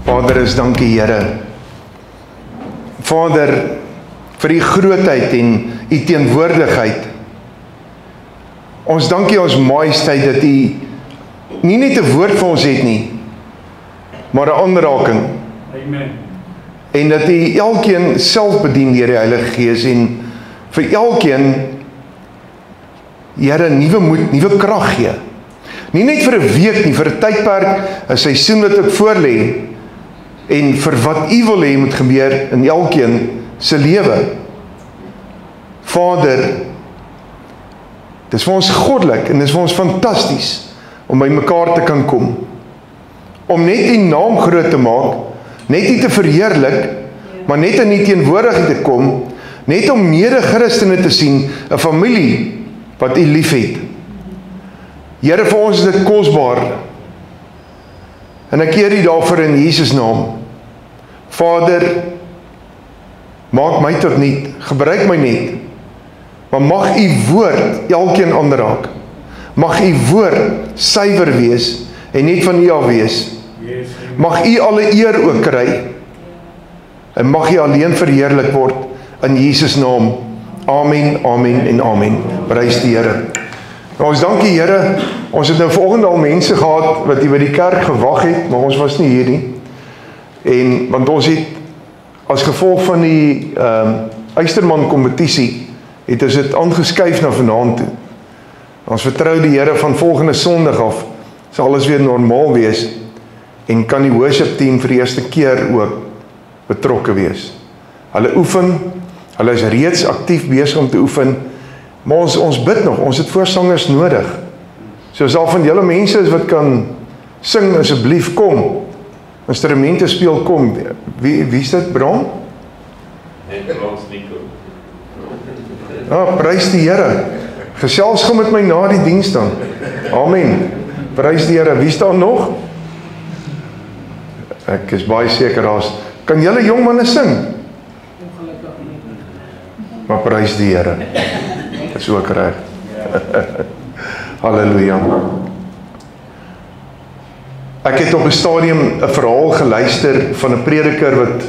Vader, is dankie Here. Vader, vir die grootheid en die teenwoordigheid. Ons dankie ons majesteit dat U nie net 'n woord vir ons het nie, maar 'n aanraking. Amen. En dat U elkeen self bedien deur die Heilige Gees en vir elkeen, Here, nuwe moed, nuwe krag gee. Nie net vir 'n week nie, vir 'n tydperk, 'n seisoen wat ek voor lê, en vir wat U wil hê moet gebeur in elkeen se lewe. Vader, dis vir ons goddelik en dis vir ons fantasties om by mekaar te kan kom. Om net U naam groot te maak, net U te verheerlik, maar net in U teenwoordigheid te kom, net om mede-Christene te sien, 'n familie wat U liefhet. Here, vir ons is dit kosbaar. En ek eer U daarvoor in Jesus naam. Vader, maak my tot niet, gebruik my net, maar mag U woord elkeen aanraak. Mag U woord suiwer wees en net van U af wees. Mag U alle eer ook kry. En mag U alleen verheerlik word in Jesus naam. Amen, amen en amen. Prys die Here. Nou, ons dankie Here, ons het nou volgende al mense gehad wat hier by die kerk gewag het, maar ons was nie hier nie. En, want ons het, as gevolg van die Eysterman kompetisie, het ons dit aangeskuif na vanaand toe. Ons vertrou die Here van volgende Sondag af, sal alles weer normaal wees, en kan die worship team vir die eerste keer ook betrokke wees. Hulle oefen, hulle is reeds aktief besig om te oefen, maar ons bid nog, ons het voorsangers nodig. So as al van julle mense is wat kan sing, asseblief kom. Instrumente speel, kom. Wie is dit, Bram? Prys die Here. Gesels gou met my na die diens dan. Amen. Prys die Here. Wie staan nog? Ek is baie seker daar's. Kan julle jong manne sing? Maar prys die Here. Dit is ook reg. Halleluja. Ek het op 'n stadium 'n verhaal geluister van 'n prediker wat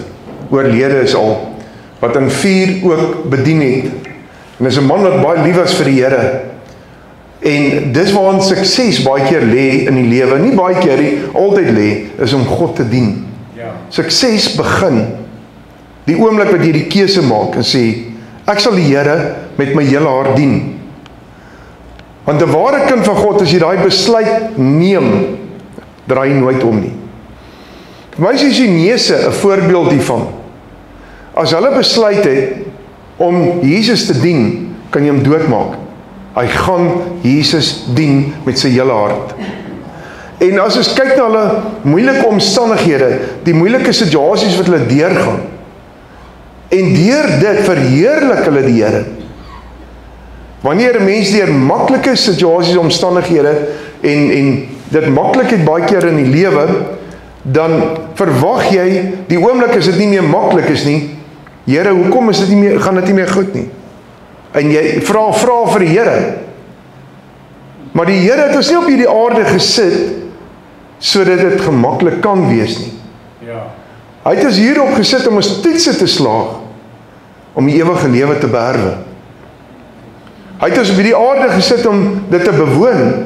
oorlede is al, wat in 4 ook bedien het. En is 'n man wat baie lief was vir die Here. En dis waarin sukses baie keer lê in die lewe, nie baie keer nie, altyd lê, is om God te dien. Ja. Sukses begin die oomblik wat jy die keuse maak en sê, ek sal die Here met my hele hart dien. Want 'n ware kind van God, as jy daai besluit neem, draai nooit om nie. Vir my is die Chinese 'n voorbeeld hiervan. As hulle besluit het om Jesus te dien, kan jy hom doodmaak. Hy gaan Jesus dien met sy hele hart. En as ons kyk na hulle moeilike omstandighede, die moeilike situasies wat hulle deurgaan, en deur dit verheerlik hulle die Here. Wanneer 'n mens deur maklike situasies, omstandighede en dit maklikheid baie keer in die lewe, dan verwag jy die oomblik as dit nie meer maklik is nie, Here, hoekom is dit nie meer, gaan dit nie meer goed nie? En jy vra vir die Here. Maar die Here het ons nie op hierdie aarde gesit sodat dit gemaklik kan wees nie. Ja. Hy het ons hierop gesit om ons toetse te slaag, om die ewige lewe te beerwe. Hy het ons op hierdie aarde gesit om dit te bewoon.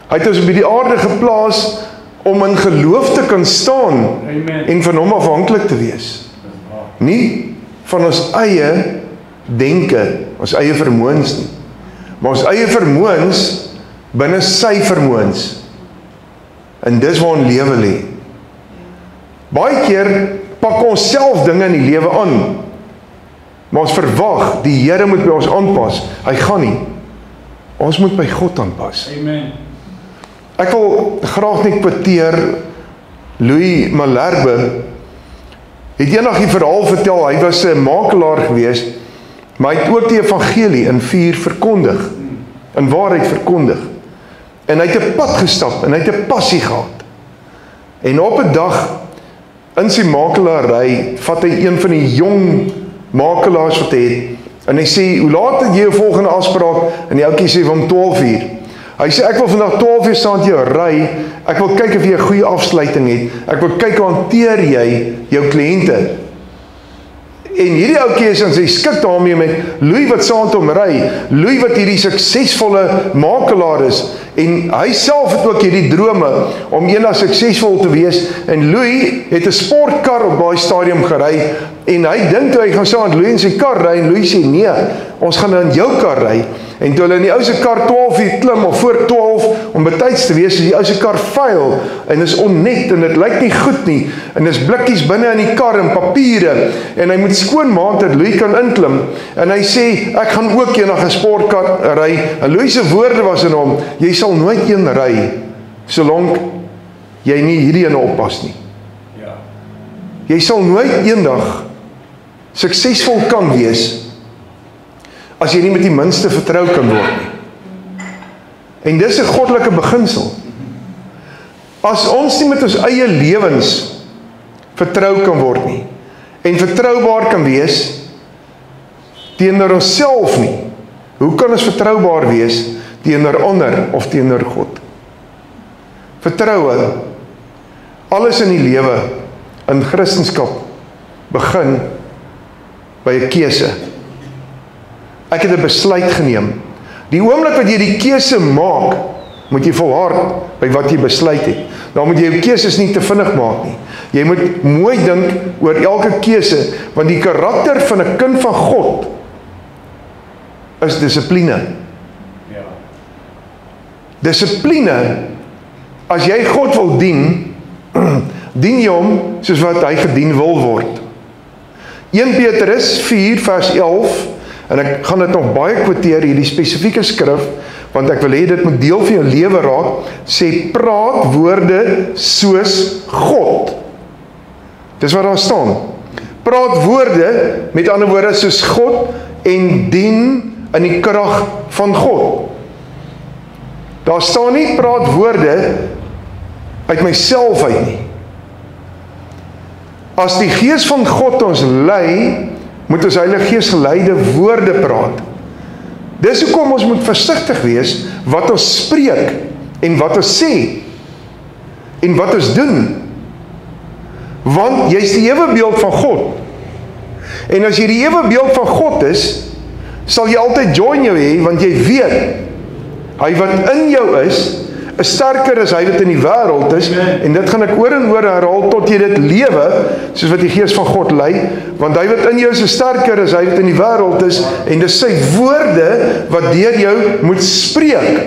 Hy het ons op hierdie aarde geplaas om in geloof te kan staan. Amen. En van hom afhanklik te wees. Nie van ons eie denke, ons eie vermoëns nie, maar ons eie vermoëns binne sy vermoëns. En dis waar ons lewe lê. Baie keer pak ons self dinge in die lewe aan, maar ons verwag, die Here moet by ons aanpas. Hy gaan nie. Ons moet by God aanpas. Amen. Ek wil graag net kwoteer Louis Malherbe. Het eendag die verhaal vertel, hy was 'n makelaar gewees, maar hy het ook die evangelie in 4 verkondig, in waarheid verkondig. En hy het 'n pad gestap, en hy het 'n passie gehad. En op 'n dag, in sy makelaarery, vat hy een van die jong makelaars wat hy het, en hy sê, hoe laat het jy 'n volgende afspraak? En die ouetjie sê, van 12 uur. Hy sê, ek wil vandag 12 uur saam met jou ry, ek wil kyk of jy 'n goeie afsluiting het, ek wil kyk hoe hanteer jy jou kliënte. En hierdie ouetjie is en sy skik daarmee met Louis wat saam met hom ry, Louis wat hierdie suksesvolle makelaar is, en hy self het ook hierdie drome om eendag suksesvol te wees, en Louis het 'n sportkar op daai stadium gery, en hy dink toe hy gaan saam met Louis in sy kar ry, en Louis sê, nee, ons gaan in jou kar ry, en toe hulle in die ou se kar 12 uur klim, of voor 12, om betyds te wees, is die ou se kar vuil, en is onnet, en dit lyk nie goed nie, en is blikkies binne in die kar, en papiere, en hy moet skoonmaak dat Louis kan inklim, en hy sê, ek gaan ook eendag 'n sportkar ry, en Louis se woorde was in hom, jy sal nooit een ry, solank jy nie hierdie ene oppas nie. Ja. Jy sal nooit eendag suksesvol kan wees, as jy nie met die minste vertrou kan word nie. En dis 'n goddelike beginsel. As ons nie met ons eie lewens vertrou kan word nie, en vertroubaar kan wees teenoor onsself nie, hoe kan ons vertroubaar wees teenoor ander of teenoor God? Vertroue, alles in die lewe, in Christendom, begin by 'n keuse. Ek het 'n besluit geneem. Die oomblik wat jy die keuse maak, moet jy volhard by wat jy besluit het. Dan moet jy jou keuses nie te vinnig maak nie. Jy moet mooi dink oor elke keuse, want die karakter van 'n kind van God is dissipline. Ja. Dissipline, as jy God wil dien, dien jy hom soos wat hy gedien wil word. 1 Petrus 4 vers 11, en ek gaan dit nog baie kwoteer, hierdie spesifieke skrif, want ek wil hê dit moet deel van jou lewe raak, sê, praat woorde soos God. Dis wat daar staan. Praat woorde, met ander woorde, soos God, en dien in die krag van God. Daar staan nie, praat woorde uit myself uit nie. As die Gees van God ons lei, moet ons Heilige Gees geleide woorde praat. Dis hoekom ons moet versigtig wees wat ons spreek en wat ons sê en wat ons doen. Want jy is die ewebeeld van God. En as jy die ewebeeld van God is, sal jy altyd joy in jou hê, want jy weet, hy wat in jou is sterker as hy wat in die wêreld is, en dit gaan ek oor en oor herhaal tot jy dit lewe, soos wat die Gees van God lei, want hy wat in jou is sterker as hy wat in die wêreld is, en dis sy woorde wat deur jou moet spreek.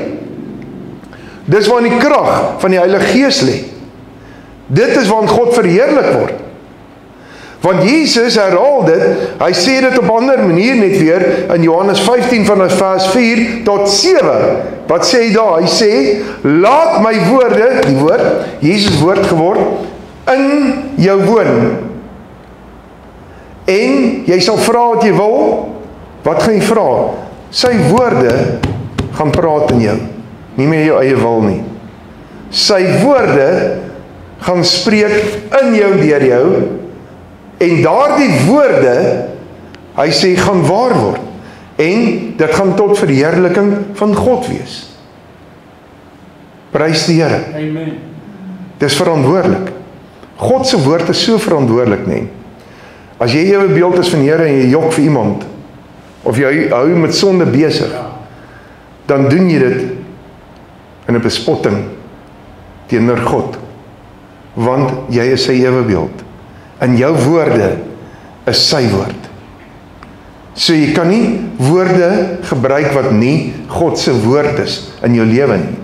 Dis waar die krag van die Heilige Gees lê. Dit is waarin God verheerlik word. Want Jesus herhaal dit, hy sê dit op 'n ander manier net weer, in Johannes 15 van vers 4 tot 7, wat sê hy daar? Hy sê, laat my woorde, die woord, Jesus woord geword, in jou woon, en jy sal vra wat jy wil, wat gaan jy vra? Sy woorde gaan praat in jou, nie meer jou eie wil nie. Sy woorde gaan spreek in jou, deur jou, en daardie woorde, hy sê, gaan waar word. En dit gaan tot verheerliking van God wees. Prys die Here. Amen. Dis verantwoordelik. God se woord is so verantwoordelik, nee. As jy ewe beeld is van die Here en jy jok vir iemand, of jy hou met sonde besig, dan doen jy dit in 'n bespotting teenoor God. Want jy is sy ewe beeld. En jou woorde is sy woord. So jy kan nie woorde gebruik wat nie God se woord is in jou lewe nie.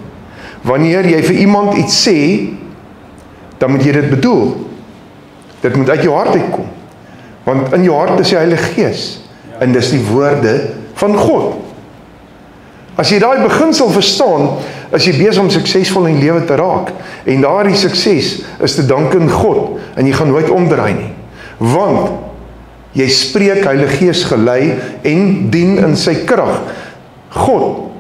Wanneer jy vir iemand iets sê, dan moet jy dit bedoel. Dit moet uit jou hart uitkom. Want in jou hart is die Heilige Gees. En dis die woorde van God. As jy daai beginsel verstaan, is jy besig om suksesvol in die lewe te raak. En daardie sukses is te dank aan God. En jy gaan nooit omdraai nie. Want jy spreek Heilige Gees gelei en dien in sy krag. God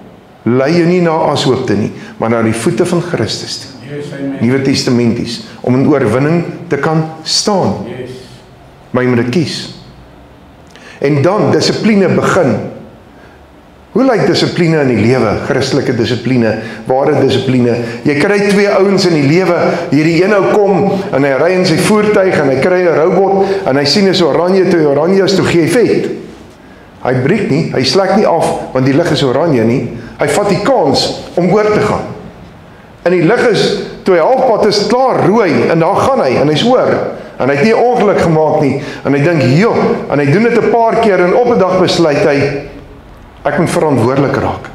lei jou nie na asoopte nie, maar na die voete van Christus toe. Yes, Nuwe Testamenties, om in oorwinning te kan staan. Yes. Maar jy moet dit kies. En dan, dissipline begin. Hoe lyk dissipline in die lewe? Christelike dissipline, ware dissipline. Jy kry twee ouens in die lewe, hierdie een ou kom, en hy ry in sy voertuig, en hy kry 'n robot, en hy sien is oranje, toe oranje is, toe gee hy vet. Hy breek nie, hy slek nie af, want die lig is oranje nie. Hy vat die kans om oor te gaan. En die lig is, toe hy halfpad is, klaar rooi, en daar gaan hy, en hy's oor. En hy het nie 'n ongeluk gemaak nie, en hy dink, joh, en hy doen dit 'n paar keer, en op 'n dag besluit hy, ek moet verantwoordelik raak.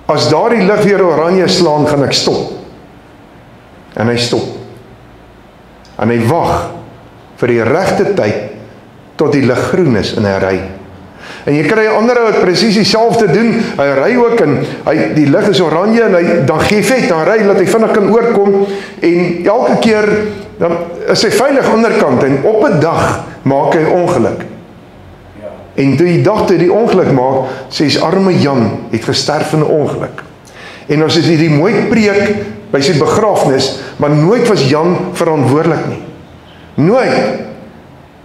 As daardie lig weer oranje slaan, gaan ek stop. En hy stop. En hy wag vir die regte tyd, tot die lig groen is, en hy ry. En jy kry 'n ander ou wat presies dieselfde doen, hy ry ook, en die lig is oranje, en hy dan gee vet, dan ry, laat hy vinnig kan oorkom, en elke keer, dan is hy veilig aan die ander kant, en op 'n dag maak hy ongeluk. En toe die dag toe die ongeluk maak, sês arme Jan het gesterf in 'n ongeluk. En ons het hierdie mooi preek by sy begrafnis, maar nooit was Jan verantwoordelik nie. Nooit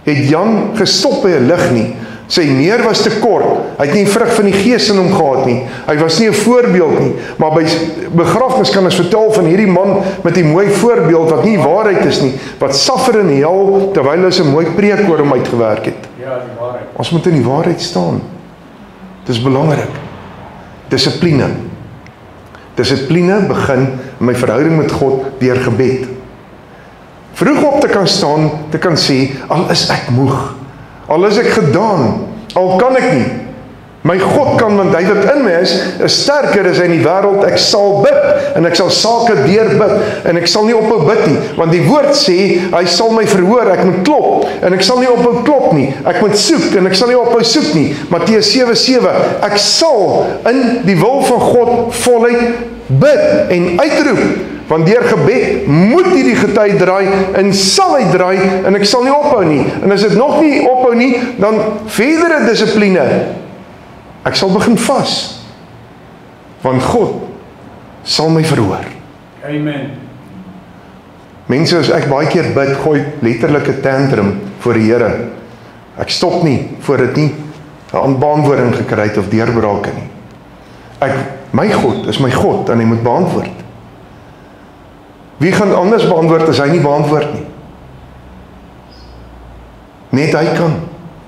het Jan gestop by 'n lig nie. Sy neer was te kort, hy het nie vrug van die gees in hom gehad nie, hy was nie 'n voorbeeld nie, maar by begrafnis kan ons vertel van hierdie man met die mooi voorbeeld, wat nie waarheid is nie, wat suffer in die hel, terwyl hy 'n mooi preek oor hom uitgewerk het. Ja, die waarheid. Ons moet in die waarheid staan. Dit is belangrik. Dissipline. Dissipline begin in my verhouding met God deur gebed. Vroeg op te kan staan, te kan sê, al is ek moeg, al is ek gedaan, al kan ek nie. My God kan, want hy wat in my is sterker as hy in die wêreld. Ek sal bid, en ek sal sake deurbid, en ek sal nie ophou bid nie, want die woord sê, hy sal my verhoor, ek moet klop, en ek sal nie ophou klop nie, ek moet soek, en ek sal nie ophou soek nie. Matteus 7:7, ek sal in die wil van God voluit bid en uitroep, want deur gebed moet hierdie gety draai, en sal hy draai, en ek sal nie ophou nie. En as dit nog nie ophou nie, dan verdere dissipline. Ek sal begin vas, want God sal my verhoor. Amen. Mense, as ek baie keer bid, gooi letterlik 'n tantrum voor die Here. Ek stop nie, voor dit nie 'n aanbeantwoording gekry het of deurbrake nie. My God is my God, en hy moet beantwoord. Wie gaan anders beantwoord as hy nie beantwoord nie? Net hy kan.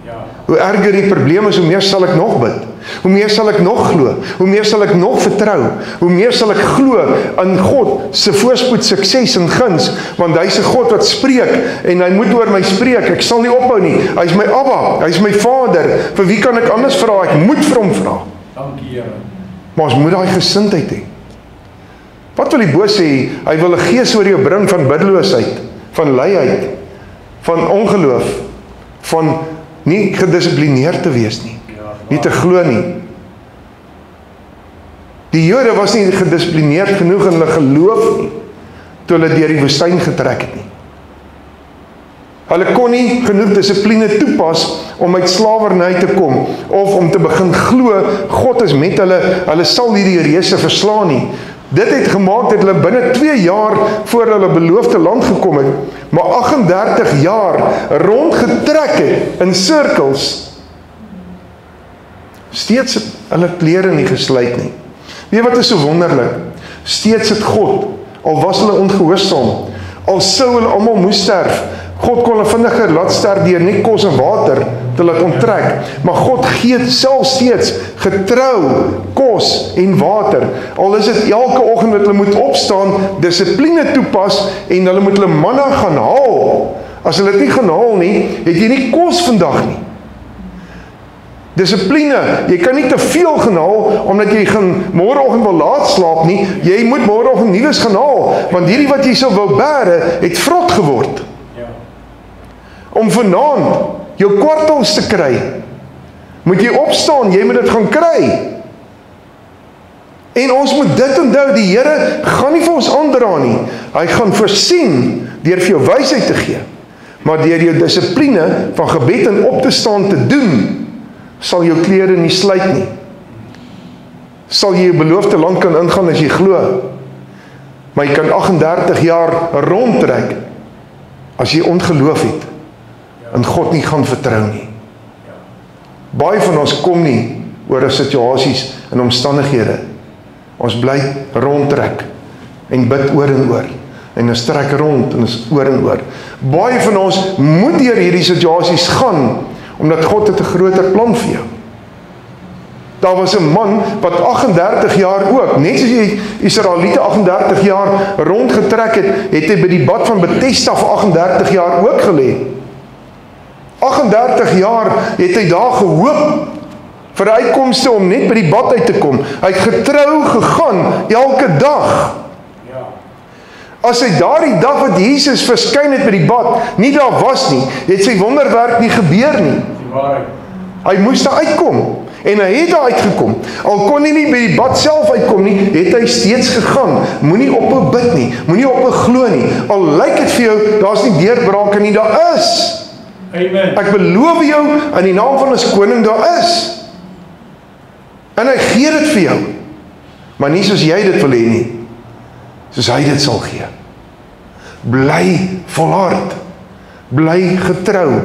Ja. Hoe erger die probleem is, hoe meer sal ek nog bid. Hoe meer sal ek nog glo. Hoe meer sal ek nog vertrou. Hoe meer sal ek glo aan God se voorspoed, sukses en guns, want hy is 'n God wat spreek, en hy moet oor my spreek. Ek sal nie ophou nie. Hy is my Abba, hy is my Vader. Vir wie kan ek anders vra? Ek moet vir hom vra. Dankie, Here. Maar ons moet daai gesindheid hê. Wat wil die Bo sê? Hy wil 'n gees oor jou bring van biddeloosheid, van luiheid, van ongeloof, van nie gedissiplineerd te wees nie, nie te glo nie. Die Jode was nie gedissiplineerd genoeg in hulle geloof nie, toe hulle deur die woestyn getrek het nie. Hulle kon nie genoeg dissipline toepas om uit slawerny te kom, of om te begin glo, God is met hulle, hulle sal nie die reëse verslaan nie. Dit het gemaak dat hulle binne 2 jaar voor hulle beloofde land gekom het, maar 38 jaar rondgetrek het in sirkels. Steeds het hulle klere nie gesluit nie. Weet wat is so wonderlik? Steeds het God, al was hulle ongehoorsaam, al sou hulle almal moes sterf, God kon hulle vinniger laat sterf deur nie kos en water te laat onttrek, maar God gee self steeds getrou kos en water. Al is dit elke oggend dat hulle moet opstaan, dissipline toepas, en hulle moet hulle manna gaan haal. As hulle dit nie gaan haal nie, het jy nie kos vandag nie. Dissipline, jy kan nie te veel gaan haal, omdat jy gaan môreoggend wil laat slaap nie, jy moet môreoggend nuus gaan haal, want hierdie wat jy sou wou bære, het vrot geword. Om vanaand jou kwartels te kry, moet jy opstaan, jy moet dit gaan kry. En ons moet dit onthou, die Here gaan nie vir ons aandra nie. Hy gaan voorsien deur vir jou wysheid te gee. Maar deur jou dissipline van gebed en op te staan te doen, sal jou klere nie sluit nie. Sal jy jou beloofde land kan ingaan as jy glo. Maar jy kan 38 jaar rondtrek as jy ongeloof het en God nie gaan vertrou nie. Baie van ons kom nie oor situasies en omstandighede. Ons bly rondtrek en bid oor en oor. En ons trek rond en ons oor en oor. Baie van ons moet deur hierdie situasies gaan, omdat God het 'n groter plan vir jou. Daar was 'n man wat 38 jaar ook, net soos die Israeliete 38 jaar rondgetrek het, het hy by die bad van Bethesda vir 38 jaar ook gelê. 38 jaar het hy daar gehoop vir die uitkomste om net by die bad uit te kom. Hy het getrou gegaan elke dag. As hy daardie dag wat Jesus verskyn het by die bad, nie daar was nie, het sy wonderwerk nie gebeur nie. Hy moes daar uitkom. En hy het daar uitgekom. Al kon hy nie by die bad self uitkom nie, het hy steeds gegaan. Moenie ophou bid nie, moenie ophou glo nie. Al lyk dit vir jou, daar's nie deurbrake nie, daar is. Amen. Ek beloof jou, in die naam van ons koning, daar is. En hy gee dit vir jou. Maar nie soos jy dit wil hê nie, soos hy dit sal gee. Bly volhard, bly getrou,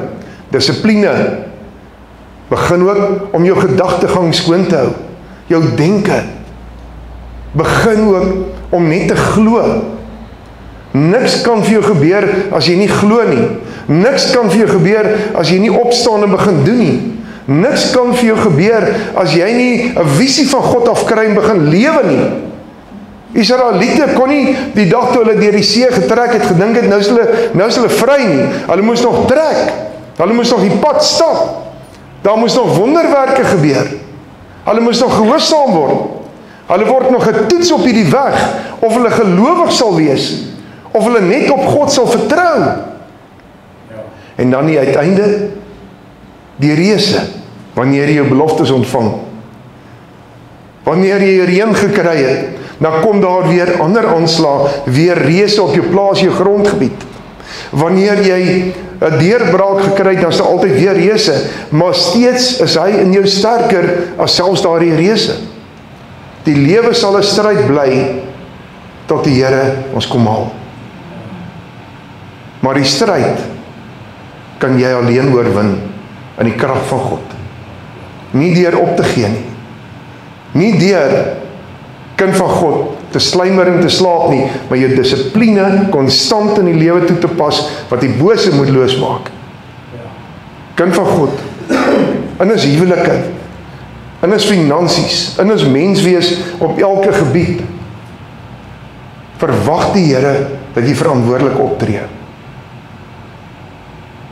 dissipline. Begin ook om jou gedagtegang skoon te hou, jou denke. Begin ook om net te glo. Niks kan vir jou gebeur as jy nie glo nie. Niks kan vir jou gebeur as jy nie opstaan en begin doen nie. Niks kan vir jou gebeur as jy nie 'n visie van God afkry en begin lewe nie. Israeliete kon nie die dag toe hulle deur die see getrek het gedink het, nou is hulle vry nie. Hulle moes nog trek. Hulle moes nog die pad stap. Daar moes nog wonderwerke gebeur. Hulle moes nog gehoorsaam word. Hulle word nog getoets op hierdie weg, of hulle gelowig sal wees, of hulle net op God sal vertrou. En dan die uiteinde, die reëse, wanneer jy jou beloftes ontvang. Wanneer jy reën gekry het, dan kom daar weer ander aanslag, weer reëse op jou plaas, jou grondgebied. Wanneer jy 'n deurbraak gekry het, dan is daar altyd weer reëse, maar steeds is hy in jou sterker as selfs daardie reëse. Die lewe sal 'n stryd bly tot die Here ons kom haal. Maar die stryd kan jy alleen oorwin in die krag van God. Nie deur op te gee nie. Nie deur kind van God te slymer en te slaap nie, maar jou dissipline konstant in die lewe toe te pas, wat die bose moet losmaak. Kind van God, in ons huwelike, in ons finansies, in ons menswees op elke gebied, verwag die Here dat jy verantwoordelik optree.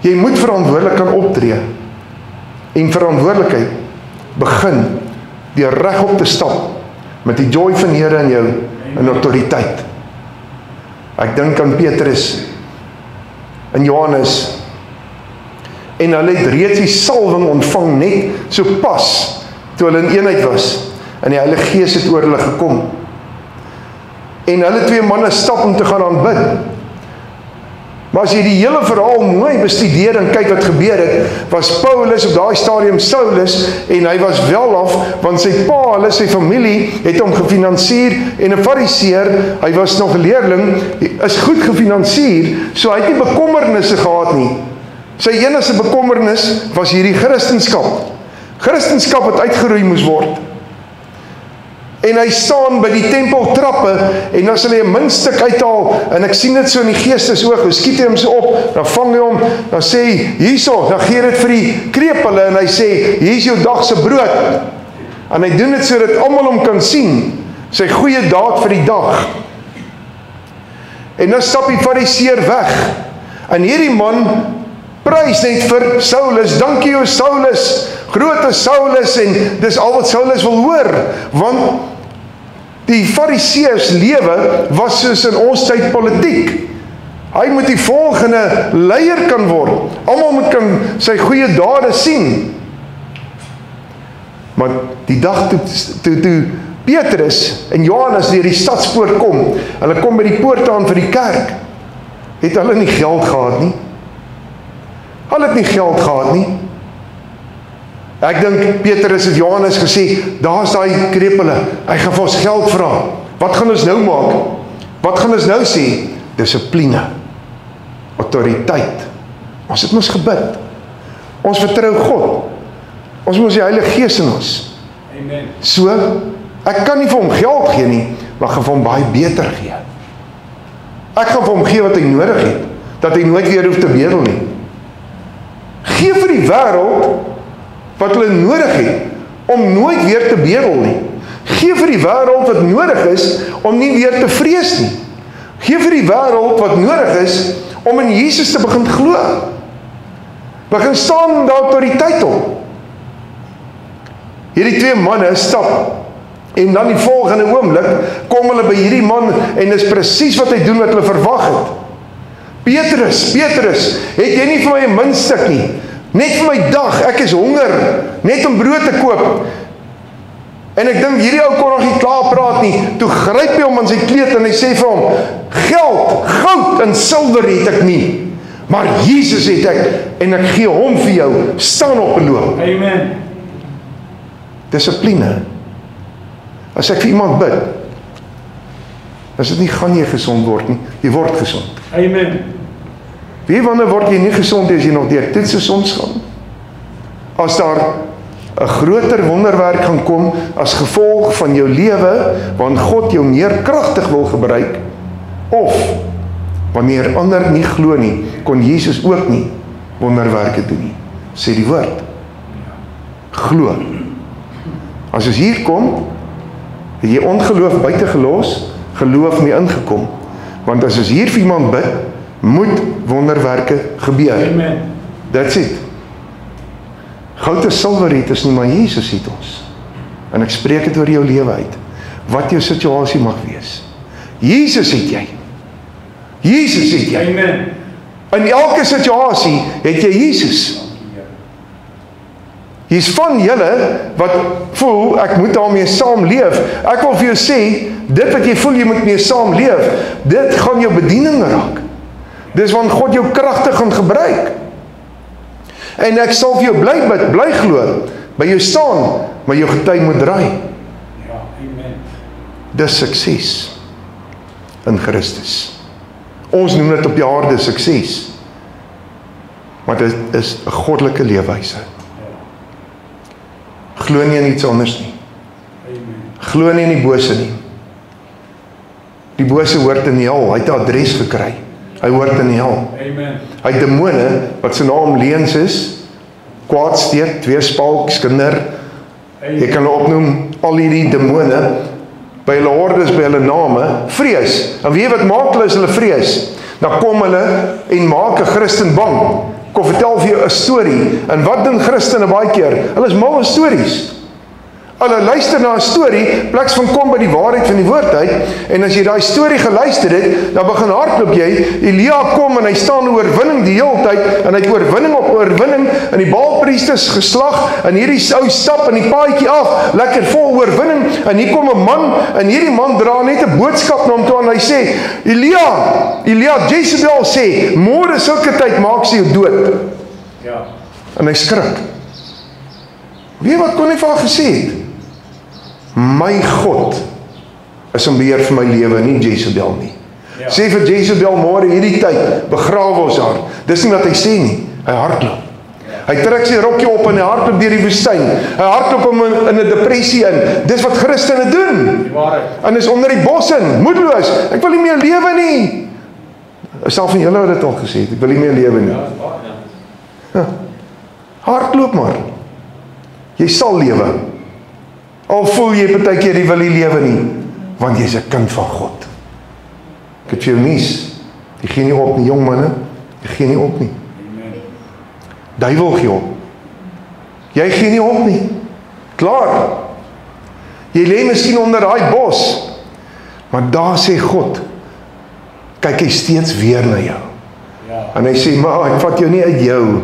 Jy moet verantwoordelik kan optree, en verantwoordelikheid begin deur regop te stap, met die joy van Here in jou, en autoriteit. Ek dink aan Petrus, en Johannes, en hulle het reeds die salwing ontvang, net so pas, toe hulle in eenheid was, en die Heilige Gees het oor hulle gekom. En hulle 2 manne stap om te gaan aanbid. Maar as jy die hele verhaal mooi bestudeer en kyk wat gebeur het, was Paulus op daai stadium Saulus, en hy was wel af, want sy pa, hulle, sy familie, het hom gefinansier, en 'n fariseer, hy was nog 'n leerling, is goed gefinansier, so hy het nie bekommernisse gehad nie. Sy enigste bekommernis was hierdie Christendom. Christendom wat uitgeroei moes word. En hy staan by die tempeltrappe, en as hulle 'n muntstuk uithaal, en ek sien dit so in die geestesoog, hoe skiet hy hom so op, dan vang hy hom, dan sê hy, hierso, dan gee dit vir die krepele, en hy sê, hier is jou dag se brood. En hy doen dit sodat almal hom kan sien, sy goeie daad vir die dag. En dan stap die fariseer weg, en hierdie man prys net vir Saulus, dankie jou Saulus, groot Saulus, en dis al wat Saulus wil hoor, want die fariseërs lewe was soos in ons tyd politiek. Hy moet die volgende leier kan word. Almal moet kan sy goeie dade sien. Maar die dag toe Petrus en Johannes deur die stadspoort kom, hulle kom by die poort aan vir die kerk, het hulle nie geld gehad nie. Hulle het nie geld gehad nie. Ek dink Petrus en Johannes gesê, daar's daai krepele, hy gaan vir ons geld vra. Wat gaan ons nou maak? Wat gaan ons nou sê? Dissipline, autoriteit. Ons het mos gebid. Ons vertrou God. Ons moet die Heilige Gees in ons. Amen. So, ek kan nie vir hom geld gee nie, maar ek gaan vir hom baie beter gee. Ek gaan vir hom gee wat hy nodig het, dat hy nooit weer hoef te bedel nie. Gee vir die wêreld wat hulle nodig het, om nooit weer te bedel nie. Gee vir die wêreld wat nodig is, om nie weer te vrees nie. Gee vir die wêreld wat nodig is, om in Jesus te begin glo. Begin staan daar autoriteit op. Hierdie twee manne stap, en dan die volgende oomblik, kom hulle by hierdie man, en dis presies wat hy doen wat hulle verwag het. Petrus, het jy nie vir my 'n muntstuk nie? Net vir my dag, ek is honger, net om brood te koop. En ek dink, hierdie ou kon nog nie klaar praat nie, toe gryp hy hom aan sy kleed, en hy sê vir hom, geld, goud en silwer het ek nie, maar Jesus het ek, en ek gee hom vir jou, staan op en loop. Amen. Dissipline. As ek vir iemand bid, is dit nie gaan jy gesond word nie, jy word gesond. Amen. Wie wanneer word jy nie gesond as jy nog deur toetse soms gaan? As daar 'n groter wonderwerk gaan kom as gevolg van jou lewe, want God jou meer kragtig wil gebruik, of wanneer ander nie glo nie, kon Jesus ook nie wonderwerke doen nie, sê die woord. Glo. As ons hier kom, het jy ongeloof buite gelos, geloof nie ingekom. Want as ons hier vir iemand bid, moet wonderwerke gebeur. Amen. That's it. Goud en silwer het ons nie, maar Jesus het ons. En ek spreek dit oor jou lewe uit. Wat jou situasie mag wees. Jesus het jy. Jesus het jy. Amen. In elke situasie het jy Jesus. Hier's van julle wat voel, ek moet daarmee saamleef. Ek wil vir jou sê, dit wat jy voel, jy moet mee saamleef, dit gaan jou bediening raak. Dis want God jou kragtig gaan gebruik. En ek sal vir jou bly bid, bly glo, by jou staan, maar jou gety moet draai. Ja, amen. Dis sukses in Christus. Ons noem dit op die aarde sukses, maar dit is 'n goddelike leefwyse. Glo nie in iets anders nie. Glo nie in die bose nie. Die bose hoort in die hel, hy het 'n adres gekry. Hy hoort in die hel. Amen. Hy het demone, wat sy naam leens is, kwaadsteek, tweespalk, skinder, jy kan hulle opnoem, al hierdie demone, by hulle hordes, by hulle name, vrees. En weet wat maak hulle as hulle vrees? Dan kom hulle en maak 'n Christen bang. Kom vertel vir jou 'n storie. En wat doen Christene baie keer? Hulle is mal in stories. Hulle luister na 'n storie, pleks van kom by die waarheid van die woord uit, en as jy daai storie geluister het, dan begin hardloop jy, Elia kom en hy staan in oorwinning die hele tyd, en hy het oorwinning op oorwinning, en die Baalpriesters geslag, en hierdie ou stap in die paadjie af, lekker vol oorwinning, en hier kom 'n man, en hierdie man dra net 'n boodskap na hom toe, en hy sê, Elia, Jezebel sê, môre sulke tyd maak sy jou dood. Ja. En hy skrik. Weet wat kon hy vir haar gesê het? My God is in beheer vir my lewe, nie Jezebel nie. Ja. Sê vir Jezebel môre hierdie tyd, begrawe ons haar. Dis nie wat hy sê nie, hy hardloop. Hy trek sy rokkie op en hy hardloop deur die woestyn. Hy hardloop hom in 'n depressie in. Dis wat Christene doen. Die waarheid. En is onder die bos in, moedeloos. Ek wil nie meer lewe nie. Self van julle het dit al gesê, ek wil nie meer lewe nie. Ja, dis waar, ja. Hardloop maar. Jy sal lewe. Al voel jy partykeer jy wil nie lewe nie, want jy's 'n kind van God. Ek het vir jou nuus. Jy gee nie op nie, jong manne. Jy gee nie op nie. Amen. Duiwel gee op. Jy gee nie op nie. Klaar. Jy lê miskien onder daai bos, maar daar sê God, kyk hy steeds weer na jou. Ja. En hy sê, maar ek vat jou nie uit jou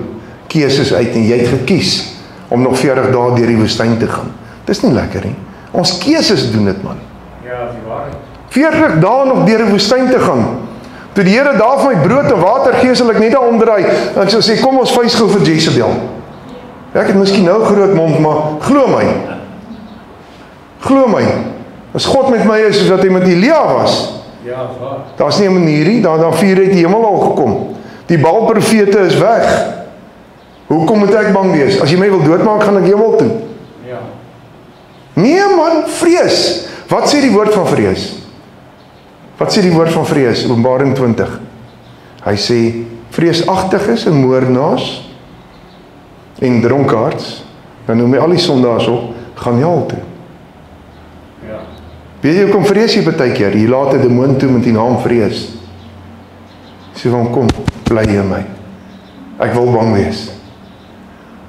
keuses uit nie. Jy het gekies om nog 40 dae deur die woestyn te gaan. Dis nie lekker nie. Ons keuses doen dit, man. Ja, die waarheid. 40 dae nog deur die woestyn te gaan. Toe die Here daar vir my brood en water gee, sal ek net daar omdraai en so sê, kom ons vuis gou vir Jezebel. Ek het miskien nou groot mond, maar glo my. Glo my. As God met my is, soos wat hy met Elia was, Ja, dis waar. daar's nie 'n manier nie, dan vuur uit die hemel al gekom. Die Baalprofete is weg. Hoekom moet ek bang wees? As jy my wil doodmaak, gaan ek hemel toe. Ja. man, vrees. Wat sê die woord van vrees? Wat sê die woord van vrees? Openbaring 20. Hy sê, vreesagtiges en moordenaars en dronkaards, dan noem hy al die sondaars op, gaan hel toe. Ja. Weet jy hoekom vrees jy baie keer? Jy laat 'n demoon toe met die naam vrees. Sê van kom, bly in my. Ek wil bang wees.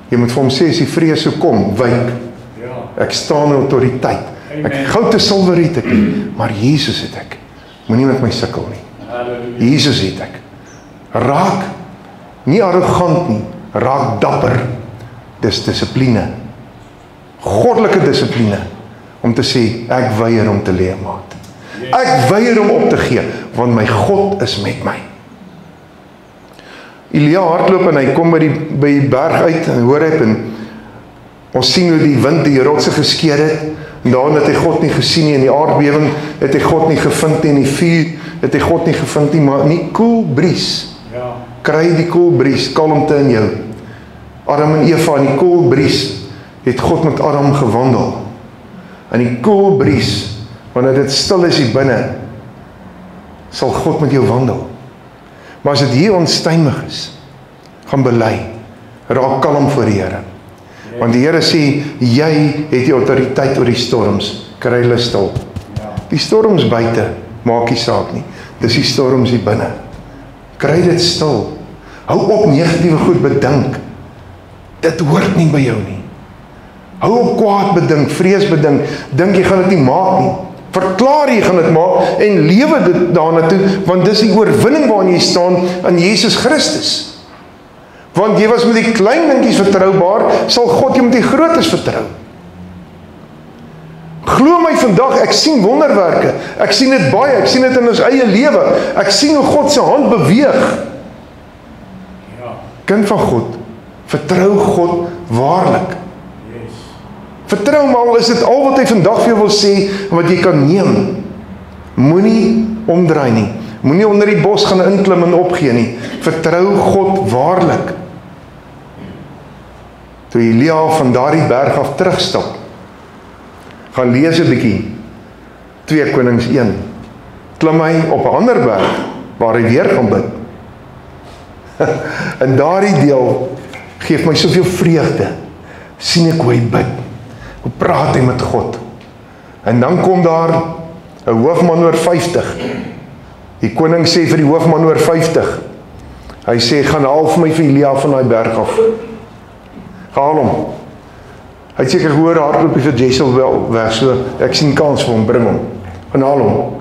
Jy moet vir hom sê, as die vrees so kom, wyk. Ja. Ek staan in autoriteit. Ek Amen. goud en silwer het ek, maar Jesus het ek. Moenie met my sukkel nie. Halleluja. Jesus het ek. Raak nie arrogant nie, raak dapper. Dis dissipline. Goddelike dissipline om te sê, ek weier om te leer maat. Ek weier om op te gee, want my God is met my. Elia hardloop en hy kom by die berg uit en hoor het en ons sien hoe die wind die rotse geskeur het en daarin het hy God nie gesien nie, in die aardbewing het hy God nie gevind nie, in die vuur het hy God nie gevind nie, maar in die koel bries Ja. kry die koel bries, kalmte in jou. Adam en Eva in die koel bries het God met Adam gewandel. In die koel bries, wanneer dit stil is hier binne, sal God met jou wandel. Maar as dit hier onstuimig is, gaan bely, raak kalm voor die Here. Want die Here sê, jy het die autoriteit oor die storms, kry hulle stil. Ja. Die storms buite, maak nie saak nie. Dis die storms hier binne. Kry dit stil. Hou op negatiewe goed bedink. Dit hoort nie by jou nie. Hou op kwaad bedink, vrees bedink, dink jy gaan dit nie maak nie. Verklaar jy gaan dit maak en lewe dit daarna toe, want dis die oorwinning waarin jy staan in Jesus Christus. Want jy was met die klein dingetjies vertroubaar, sal God jou met die grootes vertrou. Glo my vandag, ek sien wonderwerke, ek sien dit baie, ek sien dit in ons eie lewe, ek sien hoe God se hand beweeg. Ja. Kind van God, vertrou God waarlik. Yes. Vertrou hom al, is dit al wat hy vandag vir jou wil sê, wat jy kan neem. Moenie omdraai nie, moenie onder die bos gaan inklim en opgee nie, vertrou God waarlik. Toe Elia van daardie berg af terugstap, gaan lees 'n bietjie 2 Konings 1. Klim hy op 'n ander berg waar hy weer gaan bid. En daardie deel geef my soveel vreugde. Sien ek hoe hy bid. Hoe praat hy met God. En dan kom daar 'n hoofman oor 50. Die koning sê vir die hoofman oor 50. Hy sê gaan haal vir my vir Elia van daai berg af. Haal hom. Hy het seker gehoor hardloop hy vir Jezebel weg, so ek sien kans vir hom, bring hom. Gaan haal hom.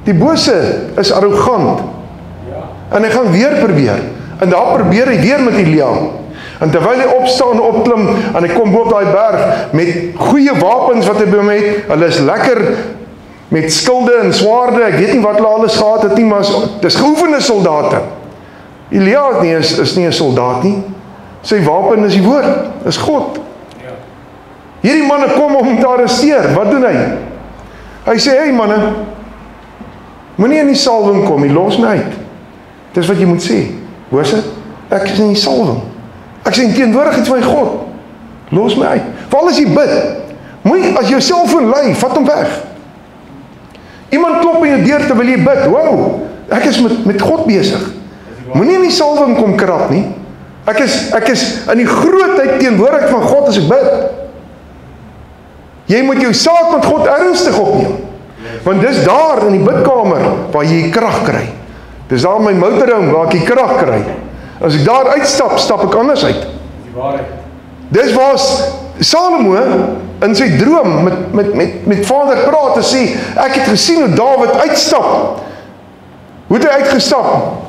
Die bose is arrogant. Ja. En hy gaan weer probeer. En daar probeer hy weer met Elia. En terwyl hy opstaan en opklim, en hy kom bo op daai berg, met goeie wapens wat hy by hom het, hulle is lekker met skilde en swaarde, ek weet nie wat hulle alles gehad het nie, maar dis geoefende soldate. Elia is nie 'n soldaat nie. Sy wapen is die woord, is God. Ja. Hierdie manne kom om te arresteer. Wat doen hy? Hy sê, hey manne, moenie in die salwing kom, jy los my uit. Dis wat jy moet sê. Hoor jy? Ek is in die salwing. Ek sê in teenwoordigheid van my God. Los my uit. Veral as jy bid. Moenie as jou selfoon lui, vat hom weg. Iemand klop in jou deur terwyl jy bid. Wow, ek is met God besig. Moenie in die salwing kom krap nie. Ek is in die grootheid teenwoordigheid van God as ek bid. Jy moet jou saak met God ernstig opneem. Want dis daar in die bidkamer waar jy krag kry. Dis daar in my motorhome waar ek die krag kry. As ek daar uitstap, stap ek anders uit. Die waarheid. Dis waar Salomo in sy droom met Vader praat en sê, ek het gesien hoe Dawid uitstap. Hoe het hy uitgestap?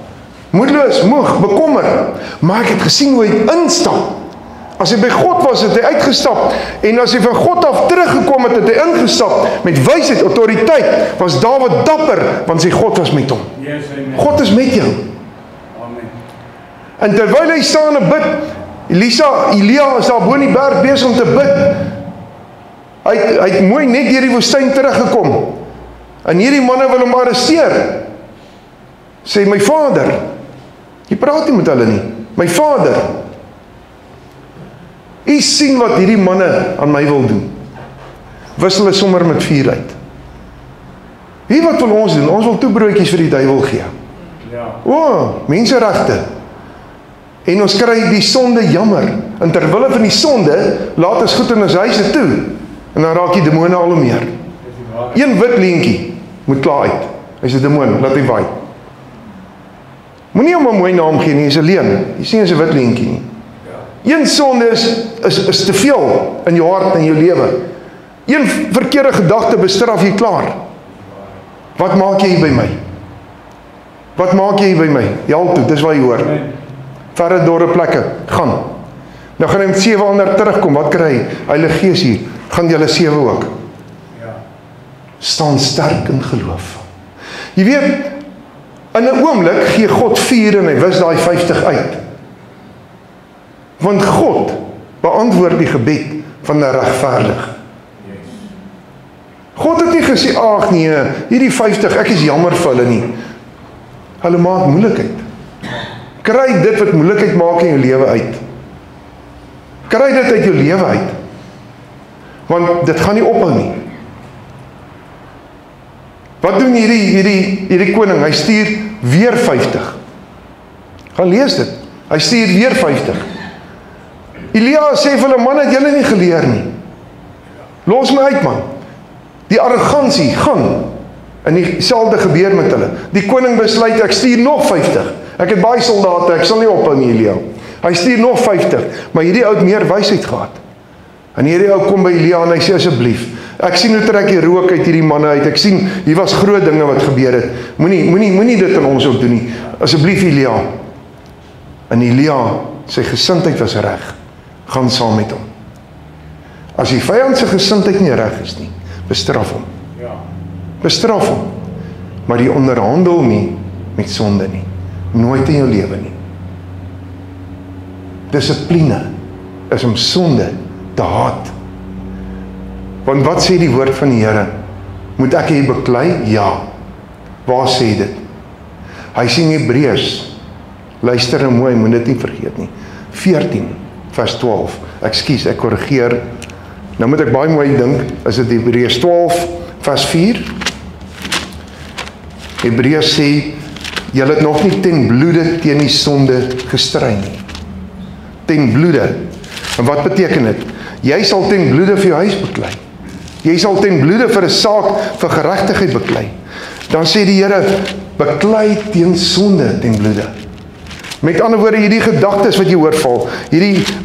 Moedeloos, moeg, bekommer. Maar ek het gesien hoe hy instap. As hy by God was, het hy uitgestap. En as hy van God af teruggekom het, het hy ingestap. Met wysheid, autoriteit, was Dawid dapper, want sy God was met hom. Yes, amen. God is met jou. Amen. En terwyl hy staan en bid, Elia is daar bo in die berg besig om te bid. Hy het mooi net deur die woestyn teruggekom. En hierdie manne wil hom arresteer. Sê, my vader, jy praat nie met hulle nie, my vader, u sien wat hierdie manne aan my wil doen. wis hulle sommer met vuur uit. Weet wat wil ons doen? Ons wil toebroodjies vir die duiwel gee. Ja. Menseregte. En ons kry die sonde jammer. En terwille van die sonde, laat ons goed in ons huise toe. En dan raak die demone al hoe meer. Een wit leentjie moet klaar uit. Hy's 'n demoon, laat hy waai. Moenie hom 'n mooi naam gee nie, hy's alleen. Jy sien hy's 'n wit leentjie nie. Een sonde is te veel in jou hart en jou lewe. Een verkeerde gedagte bestraf jy klaar. Wat maak jy hier by my? Wat maak jy hier by my? Jaal toe, dis wat jy hoor. Verre dorre plekke, gaan. Nou gaan hy met 7 ander terugkom, wat kry hy? Heilige Gees hier, gaan julle 7 ook. Ja. Staan sterk in geloof. Jy weet, in 'n oomblik gee God 4 en hy wis daai 50 uit. Want God beantwoord die gebed van 'n regverdige. God het nie gesê, ag nee, hierdie 50, ek is jammer vir hulle nie. Hulle maak moeilikheid. Kry dit wat moeilikheid maak in jou lewe uit. Kry dit uit jou lewe uit. Want dit gaan nie ophou nie. Wat doen hierdie koning? Hy stuur weer 50. Gaan lees dit. Hy stuur weer 50. Elia sê vir hulle, man, het julle nie geleer nie. Los my uit, man. Die arrogansie, gaan. En dieselfde gebeur met hulle. Die koning besluit, ek stuur nog 50. Ek het baie soldate, ek sal nie ophou nie, Elia. Hy stuur nog 50, maar hierdie ou het meer wysheid gehad. En hierdie ou kom by Elia en hy sê, asseblief, ek sien hoe trek die rook uit hierdie manne uit. Ek sien, hier was groot dinge wat gebeur het. Moenie dit aan ons ook doen nie. Asseblief, Elia. En Elia, sy gesindheid was reg. Gaan saam met hom. As die vyand se gesindheid nie reg is nie, bestraf hom. Ja. Bestraf hom. Maar jy onderhandel nie met sonde nie. Nooit in jou lewe nie. Dissipline is om sonde te haat. Want wat sê die woord van die Here? Moet ek hier beklei? Ja. Waar sê dit? Hy sê in Hebreërs, luister nou mooi, moet dit nie vergeet nie. 14 vers 12. Ekskuus, ek korrigeer. Nou moet ek baie mooi dink, is dit Hebreërs 12 vers 4? Hebreërs sê, julle het nog nie ten bloede teen die sonde gestry nie. Ten bloede. En wat beteken dit? Jy sal ten bloede vir jou huis beklei. Jy sal ten bloede vir 'n saak vir geregtigheid beklei. Dan sê die Here, beklei teen sonde ten bloede. Met ander woorde, hierdie gedagtes wat jy hoor val,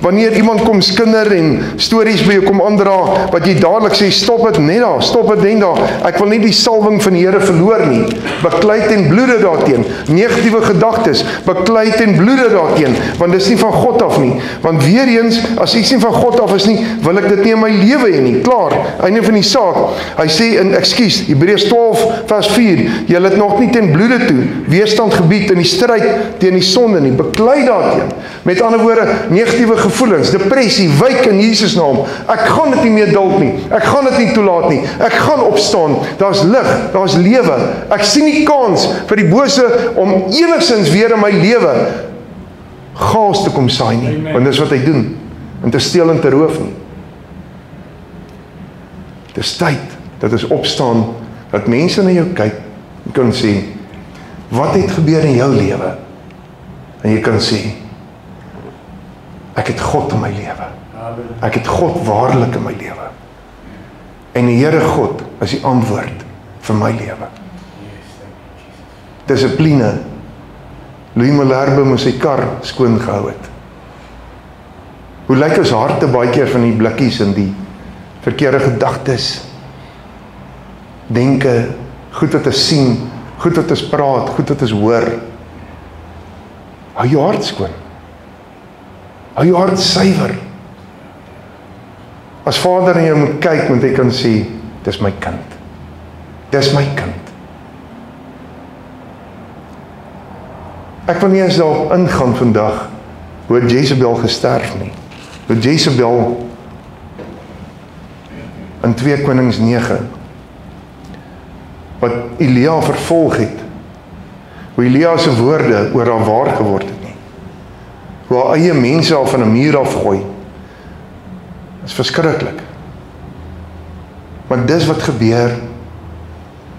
wanneer iemand kom skinder en stories by jou kom aandra, wat jy dadelik sê, stop dit net daar, stop dit net daar, ek wil nie die salwing van die Here verloor nie, beklei ten bloede daarteen, negatiewe gedagtes, beklei ten bloede daarteen, want dit is nie van God af nie, want weer eens, as iets nie van God af is nie, wil ek dit nie in my lewe hê nie, klaar, einde van die saak, hy sê in, Hebreërs 12 vers 4, julle het nog nie ten bloede toe, weerstand gebied in die stryd teen die sonde nie, beklei daarteen. Met ander woorde, negatiewe gevoelens, depressie, wyk in Jesus naam. Ek gaan dit nie meer duld nie. Ek gaan dit nie toelaat nie. Ek gaan opstaan. Daar's lig, daar's lewe. Ek sien nie kans vir die bose om enigstens weer in my lewe chaos te kom saai nie. Want dis wat hy doen. En te steel en te roof nie. Dis tyd dat ons opstaan, dat mense na jou kyk en kan sê, wat het gebeur in jou lewe? En jy kan sê, ek het God in my lewe. Ek het God waarlik in my lewe. En die Here God is die antwoord vir my lewe. Dissipline. Louis Malherbe moes sy kar skoon gehou het. Hoe lyk ons harte baie keer van die blikkies en die verkeerde gedagtes, denke, goed wat ons sien, goed wat ons praat, goed wat ons hoor. Hou jou hart skoon. Hou jou hart suiwer. As Vader in jou moet kyk, moet hy kan sê, dis my kind. Dis my kind. Ek wil nie eens daarop ingaan vandag, hoe het Jezebel gesterf nie. Hoe Jezebel in 2 Konings 9, wat Elia vervolg het, hoe Elia se woorde oor haar waar geword het nie. Hoe haar eie mense al van 'n muur afgooi. Dit is verskriklik. Maar dis wat gebeur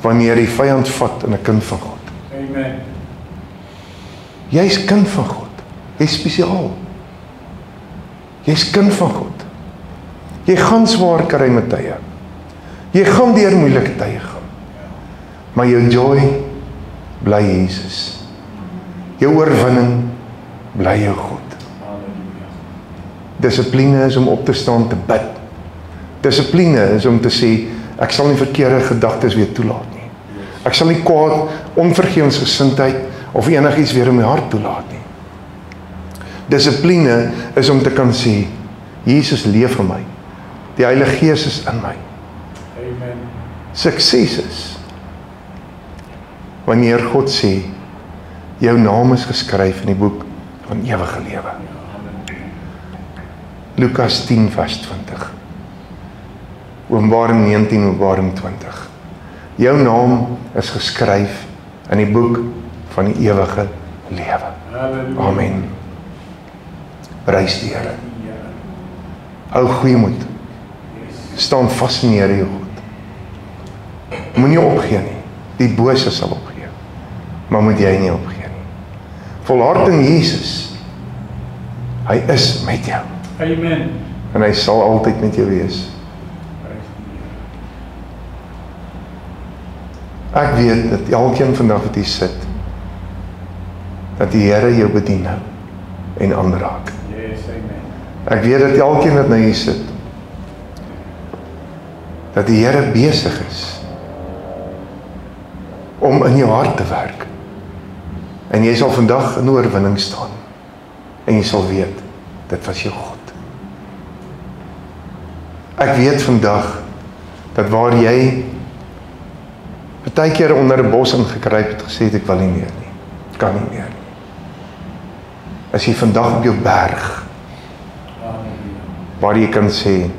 wanneer die vyand vat in 'n kind van God. Amen. Jy's kind van God. Jy's spesiaal. Jy's kind van God. Jy gaan swaar kry met tye. Jy gaan deur moeilike tye gaan. Maar jou joy bly Jesus. Jou oorwinning bly jou God. Dissipline is om op te staan te bid. Dissipline is om te sê, ek sal nie verkeerde gedagtes weer toelaat nie. Ek sal nie kwaad, onvergewensgesindheid of enigiets weer in my hart toelaat nie. Dissipline is om te kan sê, Jesus leef in my. Die Heilige Gees is in my. Amen. Sukses is wanneer God sê, jou naam is geskryf in die boek van ewige lewe. Lukas 10 vers 20. Openbaring 19, Openbaring 20. Jou naam is geskryf in die boek van die ewige lewe. Amen. Prys die Here. Hou goeiemoed. Staan vas in die Here jou God. Moenie opgee nie. Die bose sal opgee. Maar moet jy nie opgee nie. Volhard in Jesus. Hy is met jou. Amen. En hy sal altyd met jou wees. Ek weet dat elkeen vandag wat hier sit, dat die Here jou bedien nou en aanraak. Yes, amen. Ek weet dat elkeen wat nou hier sit, dat die Here besig is om in jou hart te werk. En jy sal vandag in oorwinning staan. En jy sal weet, dit was jou God. Ek weet vandag, dat waar jy partykeer onder 'n bos ingekruip het, gesê het, ek wil nie meer nie. Kan nie meer nie. As jy vandag op jou berg, waar jy kan sê,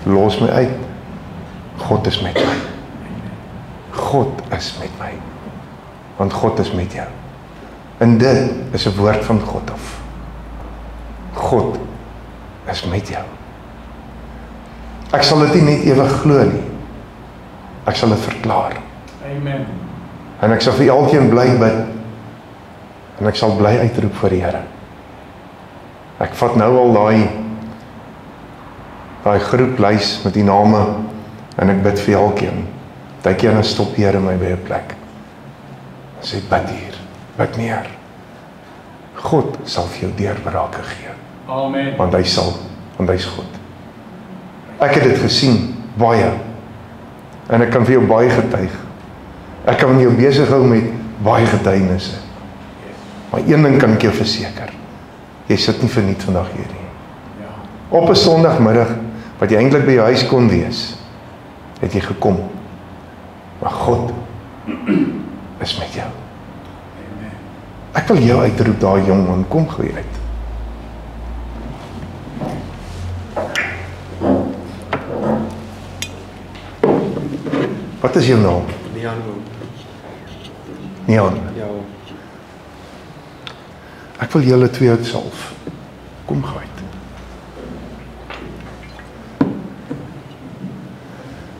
los my uit, God is met my. God is met my. Want God is met jou. En dit is 'n woord van God af. God is met jou. Ek sal dit nie net ewig glo nie. Ek sal dit verklaar. Amen. En ek sal vir elkeen bly bid. En ek sal bly uitroep vir die Here. Ek vat nou al daai groep lys met die name en ek bid vir elkeen. Partykeer dan stop die Here my by 'n plek. En sê bid hier, bid meer. God sal vir jou deurbrake gee. Amen. Want hy's goed. Ek het dit gesien, baie. En ek kan vir jou baie getuig. Ek kan jou besig hou met baie getuienisse. Maar een ding kan ek jou verseker. Jy sit nie verniet vandag hier nie. Ja. Op 'n Sondagmiddag, wat jy eintlik by jou huis kon wees, het jy gekom. Maar God is met jou. Amen. Ek wil jou uitroep, daai jong man, kom gou uit. Wat is jou naam? Neon. Ja. Ek wil julle twee uitsalf. Kom gou uit.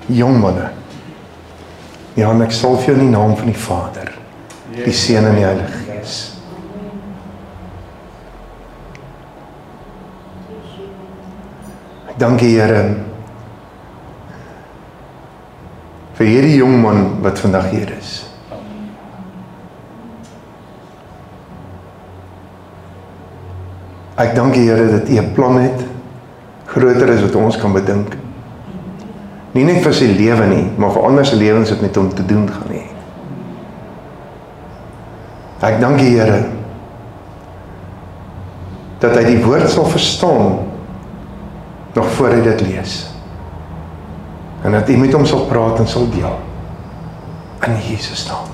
Jong manne. Ja, en ek salf jou in die naam van die Vader, die Seun en die Heilige Gees. Ek dank die Here vir hierdie jong man wat vandag hier is. Ek dank die Here dat U 'n plan het, groter is wat ons kan bedink. Nie net vir sy lewe nie, maar vir ander se lewens wat met hom te doen gaan hê. Ek dank die Here dat hy die woord sal verstaan nog voor hy dit lees. En dat U met hom sal praat en sal deel. In Jesus naam.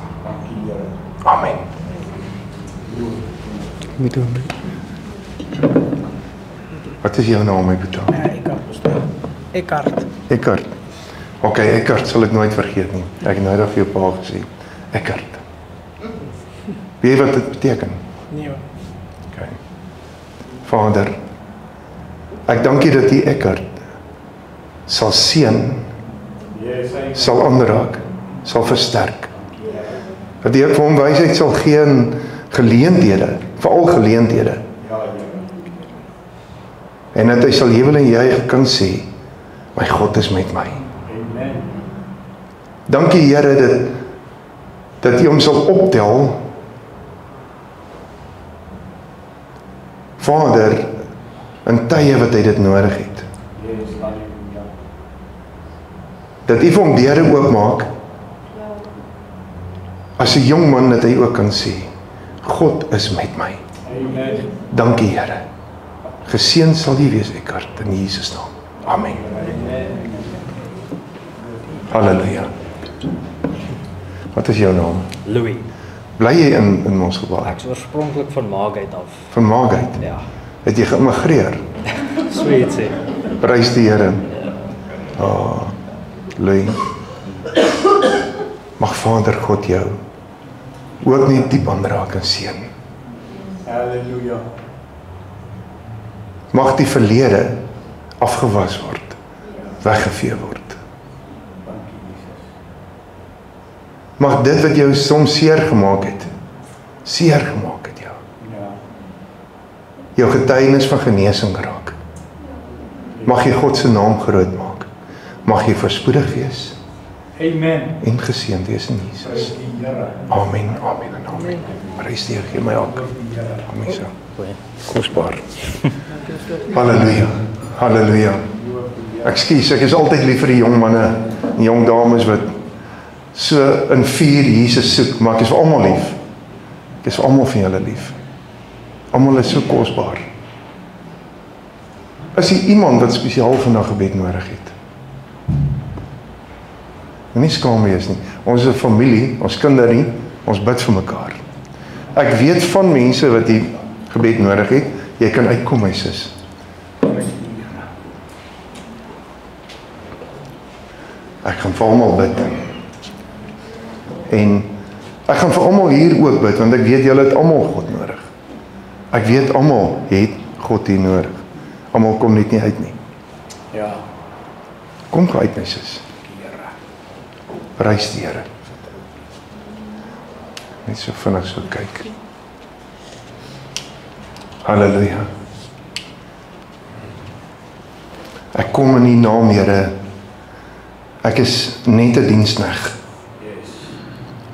Amen. Wat is jou naam, my boetie? Eckart. Ok, Eckart sal ek nooit vergeet nie. Ek het nou vir jou pa gesê. Eckart. Weet jy wat dit beteken? Nee. Ok. Vader, ek dank U dat U Eckart sal seën sal aanraak, sal versterk. Dat die ook vir hom wysheid sal gee in geleenthede, veral geleenthede. En dat hy sal jubel en juig kan sê, my God is met my. Dankie Here dat U hom sal optel, Vader, in tye wat hy dit nodig het. Dat U vir hom deure oopmaak, as 'n jong man dat hy ook kan sê, God is met my. Dankie Here. Geseën sal U wees, Eckhart, in Jesus naam. Amen. Halleluja. Wat is jou naam? Louis. Bly jy in ons gebaar? Ek is oorspronklik van Margate af. Van Margate? Ja. Het jy geïmmigreer? Sweet sê. Prys die Here. Louis. Mag Vader God jou ook nie diep aanraak en seën. Halleluja. Mag die verlede afgewas word, weggevee word. Mag dit wat jou soms seer gemaak het jou. Jou getuienis van genesing raak. Mag jy God se naam groot maak. Mag jy voorspoedig wees. Amen. En geseënd wees in Jesus. Amen, amen en amen. Prys die Here, gee my ook. Amen so. Kosbaar. Halleluja. Halleluja. Ekskuus, ek is altyd lief vir die jong manne en jong dames wat so in vuur Jesus soek, maar ek is vir almal lief. Ek is vir almal van julle lief. Almal is so kosbaar. Is hier iemand wat spesiaal vandag gebed nodig het? Nie skaam wees nie. Ons is 'n familie, ons kinders nie, ons bid vir mekaar. Ek weet van mense wat die gebed nodig het. Jy kan uitkom, my sis. Ek gaan vir almal bid. En ek gaan vir almal hier ook bid, want ek weet julle het almal God nodig. Ek weet almal het God hier nodig. Almal kom net nie uit nie. Ja. Kom uit, my sis. Prys die Here. Net so vinnig so kyk. Halleluja. Ek kom in U naam, Here. Ek is net 'n diensknegt.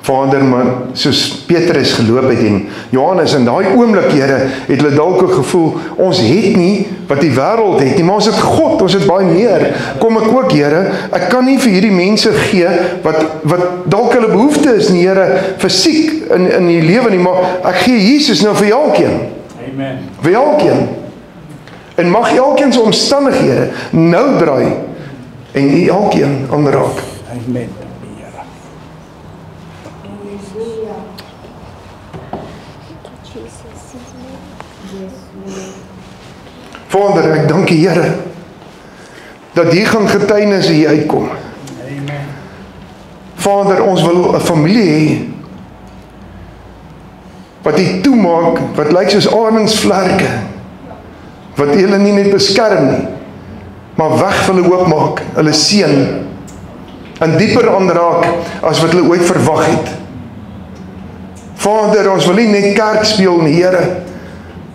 Vader, maar soos Petrus geloop het en Johannes in daai oomblik, Here, het hulle dalk ook gevoel, ons het nie wat die wêreld het nie, maar ons het God, ons het baie meer. Kom ek ook, Here, ek kan nie vir hierdie mense gee wat dalk hulle behoefte is nie, Here, fisiek in die lewe nie, maar ek gee Jesus nou vir elkeen. Amen. Vir elkeen. En mag elkeen se omstandighede nou draai en U elkeen aanraak. Amen. Vader, ek dank U, Here, dat hier gaan getuienisse hier uitkom. Amen. Vader, ons wil 'n familie hê wat U toemaak, wat lyk soos arensvlerke, wat hulle nie net beskerm nie, maar weg vir hulle oopmaak, hulle seën, en dieper aanraak as wat hulle ooit verwag het. Vader, ons wil nie net kerk speel nie, Here,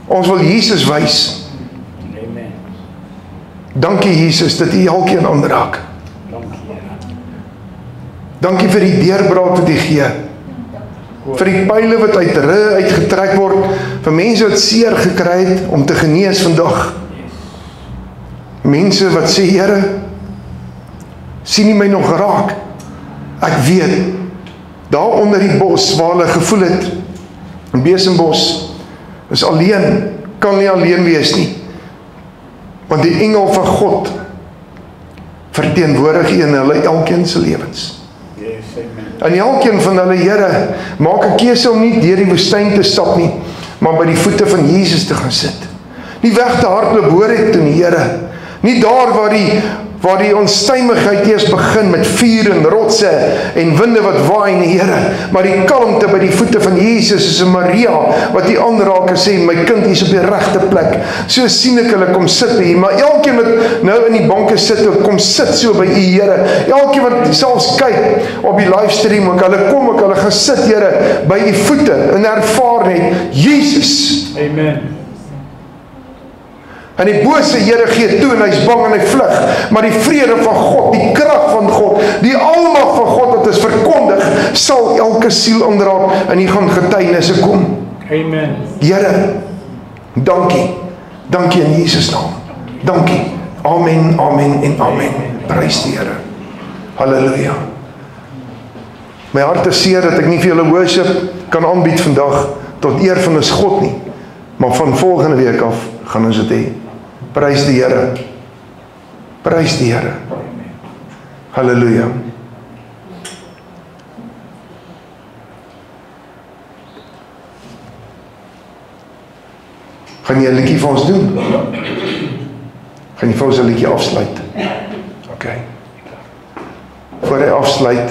ons wil Jesus wys. Dankie Jesus dat U elkeen aanraak. Dankie vir die deurbraak wat U gee. Vir die pile wat uit uitgetrek word, vir mense wat seer gekry het om te genees vandag. Mense wat sê, Here, sien U my nog raak? Ek weet, daar onder die bos waar hulle gevoel het, in Besembos, is alleen, kan nie alleen wees nie. Want die engel van God verteenwoordig in hulle elkeen se lewens. En elkeen van hulle, Here, maak 'n keuse om nie deur die woestyn te stap nie, maar by die voete van Jesus te gaan sit. Nie weg te hardloop hoor ek toe nie, Here. Nie daar waar die waar die onstuimigheid eers begin met vuur en rotse en winde wat waai in die Here, maar die kalmte by die voete van Jesus is 'n Maria wat die aanraak en sê, my kind is op die regte plek. So sien ek hulle kom sit by hier, maar elkeen wat nou in die banke sit, kom sit so by u Here. Elkeen wat selfs kyk op die livestream, hulle gaan sit Here by u voete en ervaar net Jesus. Amen. En die bose Here gee toe en hy's bang en hy vlug, maar die vrede van God, die krag van God, die almag van God wat is verkondig, sal elke siel aanraak en hier gaan getuienisse kom. Amen. Here, dankie in Jesus naam. Dankie. Amen, amen en amen. Prys die Here. Halleluja. My hart is seer dat ek nie vir julle worship kan aanbied vandag tot eer van ons God nie, maar van volgende week af gaan ons dit hê. Prys die Here. Prys die Here. Halleluja. Gaan jy 'n liedjie vir ons doen? Gaan jy vir ons 'n liedjie afsluit? OK. Voor hy afsluit,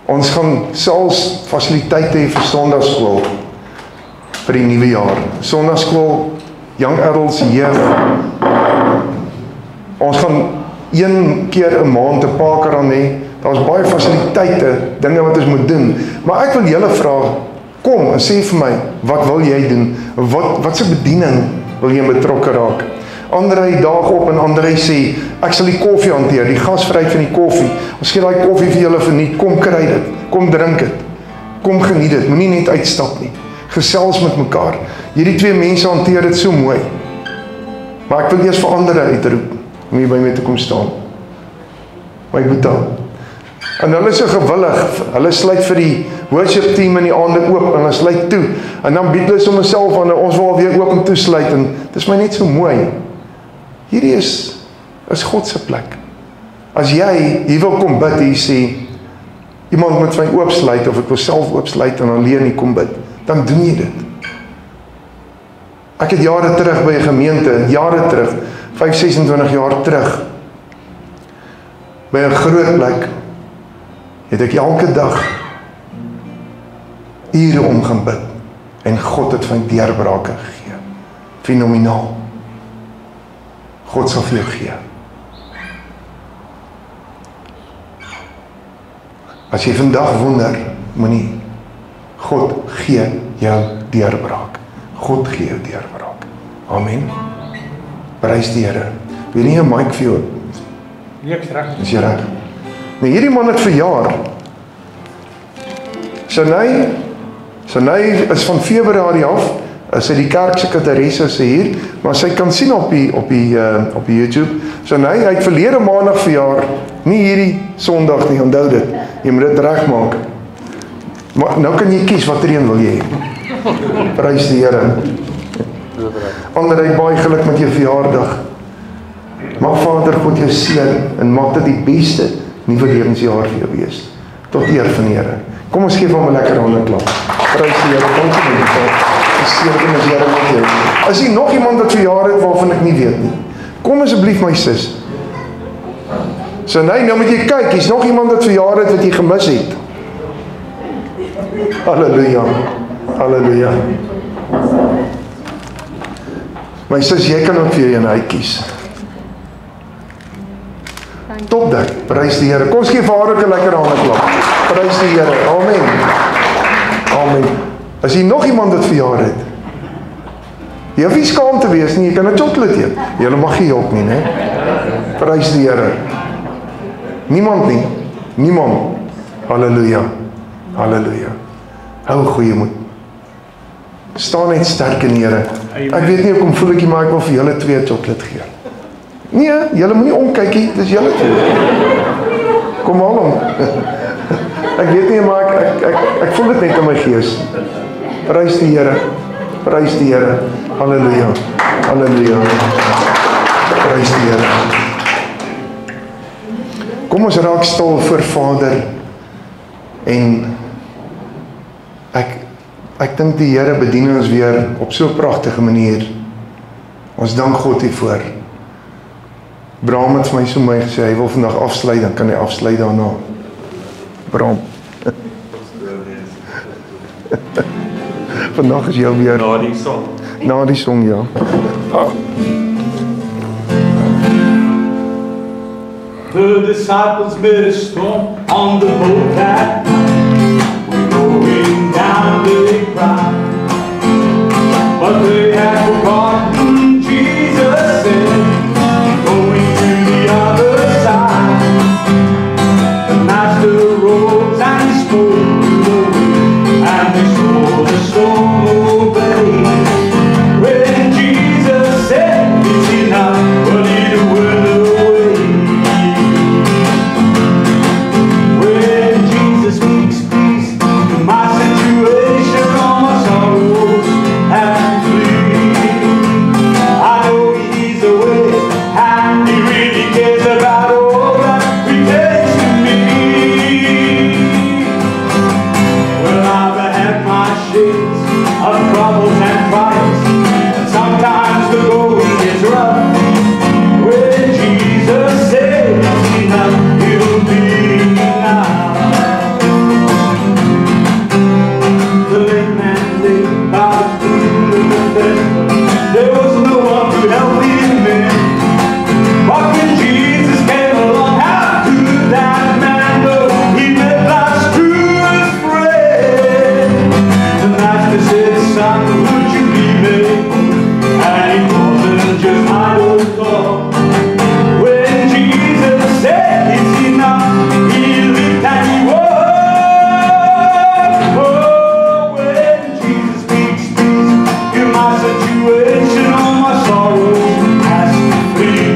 ons gaan selfs fasiliteite hê vir Sondagskool vir die nuwe jaar. Sondagskool, young adults, jeug. Ons gaan 1 keer 'n maand 'n paker aan hê. Daar's baie fasiliteite, dinge wat ons moet doen. Maar ek wil julle vra, kom en sê vir my, wat wil jy doen? Wat se bediening wil jy betrokke raak? Andrei daag op en Andrei sê, ek sal die koffie hanteer, die gasvryheid van die koffie. Ons gee daai koffie vir julle verniet, kom kry dit, kom drink dit, kom geniet dit, moenie net uitstap nie. Gesels met mekaar. Hierdie 2 mense hanteer dit so mooi. Maar ek wil eers vir Andrei uitroep om hier by my te kom staan. My boeta. En hulle is so gewillig, hulle sluit vir die worship team in die aande oop, en hulle sluit toe, en dan bied hulle sommer self aan, ons wil weer oop en toesluit, en dit is my net so mooi. Hierdie is God se plek. As jy hier wil kom bid, hier sê, iemand moet my oopsluit, of ek wil self oopsluit, en alleen nie kom bid, dan doen jy dit. Ek het jare terug by 'n gemeente, jare terug, 25, 26 jaar terug, by 'n groot plek, het ek elke dag ure om gaan bid, en God het van deurbrake gegee. Fenomenaal. God sal vir jou gee. As jy vandag wonder, moenie, God gee jou deurbraak. God gee jou deurbraak. Amen. Prys die Here. Wil nie 'n mic vir jou? Nee, ek's reg. Is jy reg? Nou hierdie man het verjaar. Sy is van Februarie af, sy die kerk sekretaresse is hier, maar sy kan sien op die YouTube. Sy het verlede maandag verjaar, nie hierdie Sondag nie, onthou dit. Jy moet dit regmaak. Maar nou kan jy kies watter een wil jy hê. Prys die Here. Andrei, baie geluk met jou verjaardag. Mag Vader God jou seën en maak dit die beste nuwe lewensjaar vir jou wees. Tot eer van die Here. Kom ons gee hom 'n lekker hande klap. Prys die Here. Dankie my God. Die seën is Here met jou. As jy nog iemand wat verjaar het waarvan ek nie weet nie, kom asseblief my sis. So nou moet jy kyk, hier's nog iemand wat verjaar het wat jy gemis het. Halleluja. Halleluja. My sis, jy kan ook vir jou 'n uit kies. Topdek, prys die Here. Kom ons gee vir haar ook 'n lekker hande klap. Prys die Here. Amen. Amen. As jy nog iemand wat verjaar het, jy hoef nie skaam te wees nie, jy kan 'n chocolate eet. Jy mag nie help nie, né? Prys die Here. Niemand nie. Niemand. Halleluja. Halleluja. Hou goeie moed. Staan net sterk in die Here. Ek weet nie hoekom voel ek nie, maar ek wil vir julle 2 chocolate gee. Nee, julle moenie omkyk nie, dis julle 2. Kom al om. Ek weet nie, maar ek voel dit net in my gees. Prys die Here. Prys die Here. Halleluja. Halleluja. Prys die Here. Kom ons raak stil voor Vader en ek dink die Here bedien ons weer op so 'n pragtige manier. Ons dank God hiervoor. Bram het vir my so mooi gesê, hy wil vandag afsluit, dan kan hy afsluit daarna. Bram. Vandag is jou weer. Na die song. Na die song, ja. The disciples met a storm on the boat that night. We're going down, they cried. But they had forgotten Jesus said, going to the other side. The master rose and he spoke to the wind, and they saw the storm obey. When Jesus said, it's enough, but it went away. When Jesus speaks peace to my situation, all my sorrows have to flee. I know He's away, and He really cares about all that pertains to me. Well, I've had my shades of troubles and trials, and sometimes the going is rough. When Jesus says enough, it'll be enough. The lame man lay by the pool of Bethesda. There was no one to help him in. But when Jesus came along, how could that man know he met life's truest friend? The master said, son, would you be made? And he wasn't just idle talk. When Jesus said it's enough, he lived and he walked. Oh, when Jesus speaks peace to my situation, all my sorrows has to flee.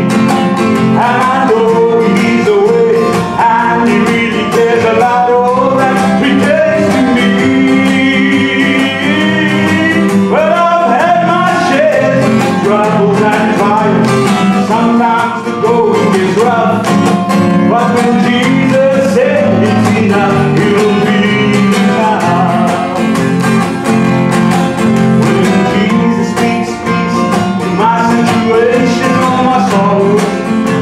And I know He's away, and He really cares about all that pertains to me. Well, I've had my share of troubles and trials. Sometimes the going is rough, but when Jesus said it's enough, it'll be enough. When Jesus speaks peace in my situation, all my sorrows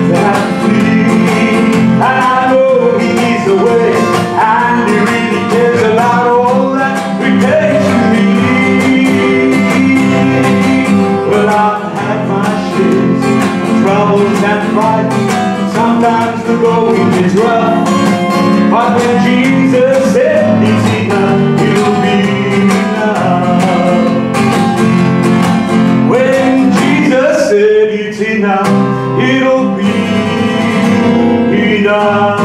they have to flee. And I know He's away, and He really cares about all that pertains to me. Well, I've had my shares of troubles and trials. Sometimes the going is rough, but when Jesus said it's enough, it'll be enough. When Jesus said it's enough, it'll be enough.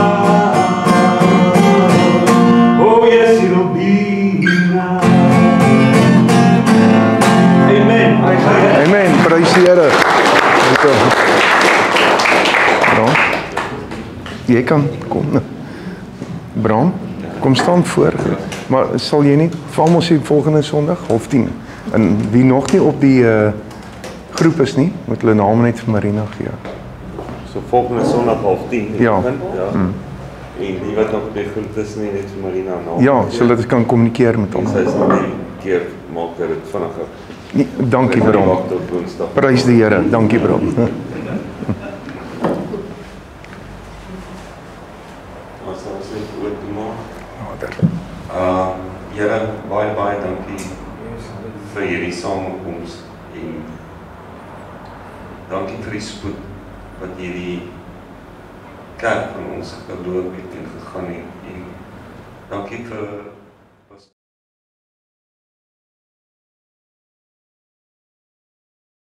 Oh yes, it'll be enough. Amen. Amen, prys die Here. Bram, jy kan kom. Bram, kom staan voor. Maar sal jy nie vir almal sê volgende Sondag 9:30? En wie nog nie op die groep is nie, moet hulle name net vir Marina gee. So volgende Sondag 9:30. Ja. Ja. En die wat nog op die groep is nie, net vir Marina naam. Ja, sodat ons kan kommunikeer met En hom. sy is nog nie keer maak dat dit vinniger. Nee, dankie Bram. Wag tot Woensdag. Prys die Here. Dankie Bram. Ons sal ons net oop maak. Vader. Here, baie dankie vir hierdie samekoms en dankie vir die spoed wat hierdie kerk van ons geloop het en gegaan het en dankie vir